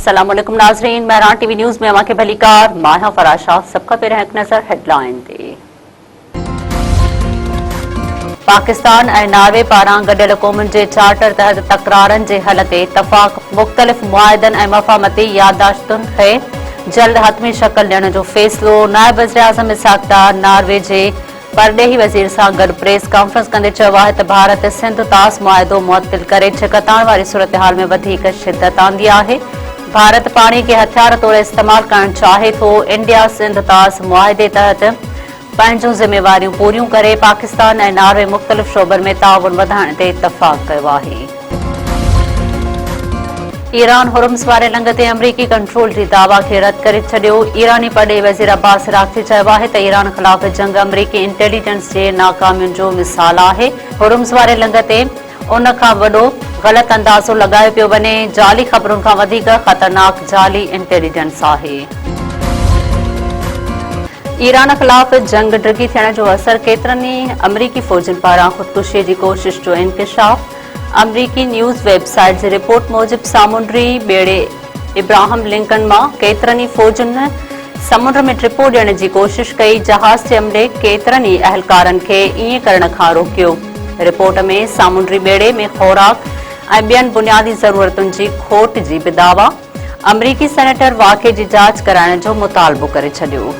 अस्सलाम वालेकुम नाज़रीन, महरान टीवी न्यूज़ में अमाके भलीकार माया फराशा सबका पेरा एक नज़र हेडलाइन ते। पाकिस्तान ऐं नार्वे पारां गडियल क़ौमुनि जे चार्टर तहत तकरारनि जे हल ते इतफ़ाक़ मुख़्तलिफ़ मुआहिदनि ऐं मफ़ाहमती याददाश्तुनि खे जल्द हतमी शक्ल ॾियण जो फ़ैसिलो। नायब वज़ीर-ए-आज़म इसहाक़ डार नार्वे जे परॾेही वज़ीर सां गॾु प्रेस कॉन्फ्रेंस कंदे चयो आहे त भारत सिंध तास मुआहिदो मुअत्तिल करे छिकताइण वारी सूरतहाल में वधीक शिदत आंदी आहे। भारत पाणी खे हथियार तौरु इस्तेमालु करणु चाहे थो। इंडिया सिंध तास मुआहिदे तहत पंहिंजूं ज़िम्मेवारियूं पूरियूं करे पाकिस्तान ऐं नार्वे मुख़्तलिफ़ शोबनि में ताउन वधाइण ते इतफ़ाक़ कयो आहे। ईरान हुर्मुज़ वारे लंघ ते अमरीकी कंट्रोल जी दावा खे रद्द करे छॾियो। ईरानी परॾेही वज़ीर अब्बास अराग़ची चयो आहे त ईरान ख़िलाफ़ जंग अमरीकी इंटेलिजेंस जे नाकामियुनि जो मिसाल आहे। हुर्मुज़ वारे लंघ ते उन खां वॾो ग़लति अंदाज़ो लॻायो पियो वञे। जाली ख़बरुनि खां वधीक ख़तरनाक जाली इंटेलिजेंस आहे। ईरान ख़िलाफ़ जंग डिघी थियण जो असर केतिरनि ई अमरीकी फ़ौजियुनि पारां ख़ुदकुशीअ जी कोशिश जो इंकिशाफ। अमरीकी न्यूज़ वेबसाइट जी रिपोर्ट मूजिब सामुंडी ॿेड़े इब्राहिम लिंकन मां केतिरनि ई फ़ौजियुनि समुंड में टिपो ॾियण जी कोशिश कई। जहाज़ जे अमले केतिरनि ई अहलकारनि खे ईअं करण खां रोकियो। रिपोर्ट में सामुंडी ॿेड़े में ख़ोराक ऐं ॿियनि बुनियादी ज़रूरतुनि जी खोट जी बि दावा। अमरीकी सेनेटर वाक़े जी जांच कराइण जो मुतालबो करे छॾियो।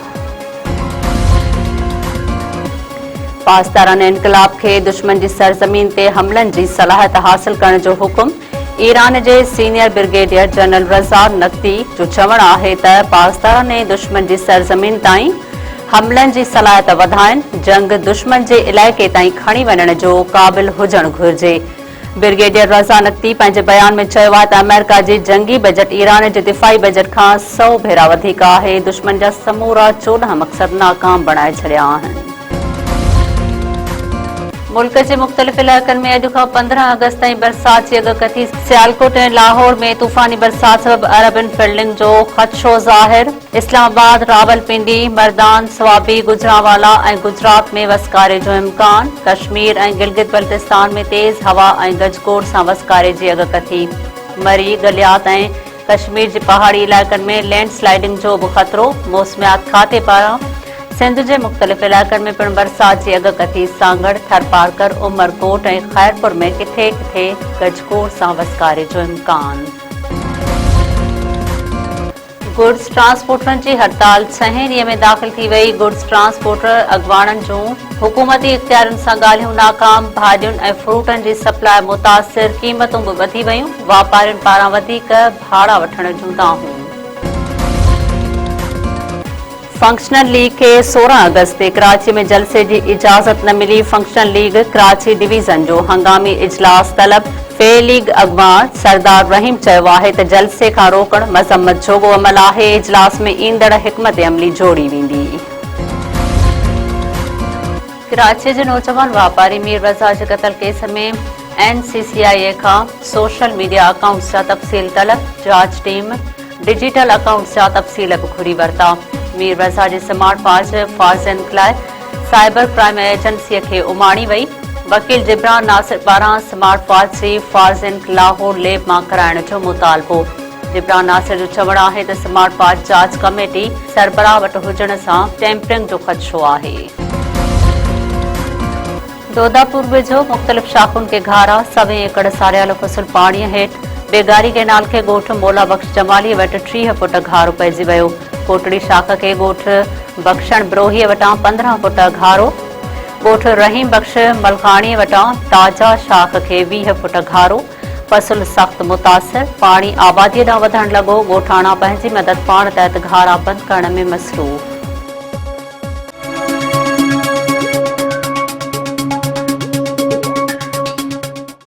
पासदारान इनक़लाब खे दुश्मन जी सरज़मीन ते हमलनि जी सलाहियत हासिल करण जो हुकुम। ईरान जे सीनियर ब्रिगेडियर जनरल रज़ा नक़वी जो चवणु आहे त पासदारान दुश्मन जी सरज़मीन ताईं हमलनि जी सलाहियत वधाइनि। जंग दुश्मन जे इलाइक़े ताईं खणी वञण जो क़ाबिल हुजणु घुरिजे। ब्रिगेडियर रज़ा नक़वी पंहिंजे बयान में चयो आहे त अमेरिका जी जंगी बजट ईरान जे दिफ़ाई बजट खां 100 भेरा वधीक आहे। दुश्मन जा समूरा 14 मक़सद नाकाम बणाए छॾिया आहिनि। मुल्क जे मुख़्तलिफ़ इलाइक़नि में अॼु खां 15 अगस्त ताईं बरसात जी अॻकथी। सियालकोट ऐं लाहौर में तूफ़ानी बरसात सबबि अरबन फील्डिंग जो ख़दशो ज़ाहिर। इस्लामाबाद, रावलपिंडी, मर्दान, स्वाबी, गुजरांवाला ऐं गुजरात में वसकारे जो इम्कान। कश्मीर ऐं गिलगित बल्तिस्तान में तेज़ हवा ऐं गजगोड़ सां वसकारे जी अॻकथी। मरी, गलियात ऐं कश्मीर जे पहाड़ी इलाइक़नि में लैंडस्लाइडिंग जो बि ख़तरो। मौसमियात खाते पारां सिंध जे मुख़्तलिफ़ इलाइक़नि में पिणु बरसात जी अॻकथी सां गॾु थरपारकर, उमरकोट ऐं ख़ैरपुर में किथे किथे गजगोड़ सां वसकारे जो इम्कान। गुड्स ट्रांसपोर्टरनि जी हड़ताल 6 ॾींहं में दाख़िल थी वई। गुड्स ट्रांसपोर्टर अॻवाननि जूं हुकूमती इख़्तियारनि सां ॻाल्हियूं नाकाम। भाॼियुनि ऐं फ्रूटनि जी सप्लाई मुतासिर। क़ीमतूं बि वधी वयूं। वापारियुनि पारां वधीक भाड़ा वठण जूं दाहूं। फंक्शनल लीग खे 16 अगस्त ते कराची में जलसे जी इजाज़त न मिली। फंक्शनल लीग कराची डिवीज़न जो हंगामी इजलास तलब। फे लीग अॻवान सरदार रहीम चयो आहे त जलसे खां रोकण मज़म्मत जोॻो अमल आहे। इजलास में ईंदड़ हिकमत अमली जोड़ी वेंदी। कराची जे नौजवान वापारी मीर रज़ा जे क़त्ल केस में NCCIA खां सोशल मीडिया अकाउंट्स जा तफ़सील तलब। जांच टीम डिजिटल अकाउंट्स जा तफ़सील बि घुरी वरिता। मीर रज़ा जे स्मार्ट वॉच फाज़न लाइ साइबर क्राइम एजेंसीअ खे उमाणी वई। वकील जिब्रान नासिर पारां स्मार्ट वॉच जी फाज़न लाहौर लैब मां कराइण जो मुतालबो। जिब्रान नासिर जो चवणु आहे त स्मार्ट वॉच जांच कमेटी सरबराह वटि हुजण सां टेम्परिंग जो ख़दशो आहे। दोदापुर वेझो मुख़्तलिफ़ शाख़ुनि खे घारा। 1 एकड़ सारियालो फसल पाणीअ हेठि। बेगारी केनाल खे ॻोठ मौला बख़्श जमाली वटि 30 फुट घारो पइजी वियो। कोटड़ी शाख खे ॻोठ बख़्शण ब्रोहीअ वटां 15 फुट घारो। ॻोठ रहीम बख़्श मलखाणीअ वटां ताजा शाख खे 20 फुट घारो। फसल सख़्त मुतासिर। पाणी आबादीअ ॾांहुं वधणु लॻो। ॻोठाणा पंहिंजी मदद पाण तहत घारा बंदि करण में मसरूफ़।